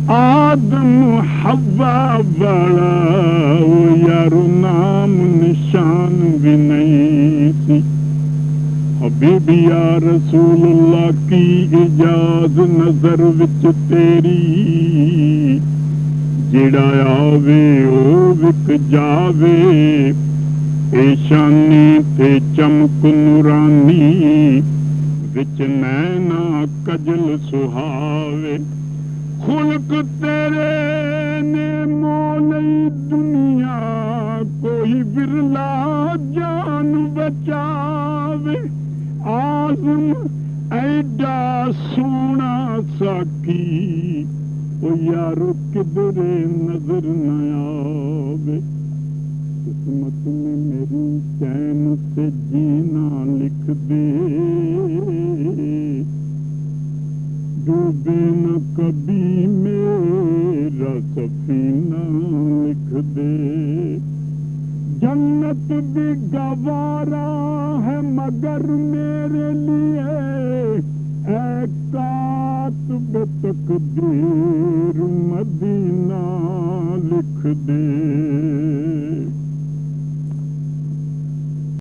آدم حوا والا یارو نام نشان بھی نہیں سی حبیب یا رسول اللہ کی اجاز نظر وچ تیری جڑا آوے او وک جاوے اے شانی تے چمک نورانی وچ نینا کجل سہاوے خلق تیرے نے مولی دنیا کوئی برلا جان بچاوے آزم ایڈا سونا ساکی او یارو کدرے نظر نہ آوے قسمت میں میری چین سے جینا لکھ دے ڈوبے نہ کبھی میرا سفینہ لکھ دے جنت بھی گوارا ہے مگر میرے لیے اے کاتب تقدیر مدینہ لکھ دے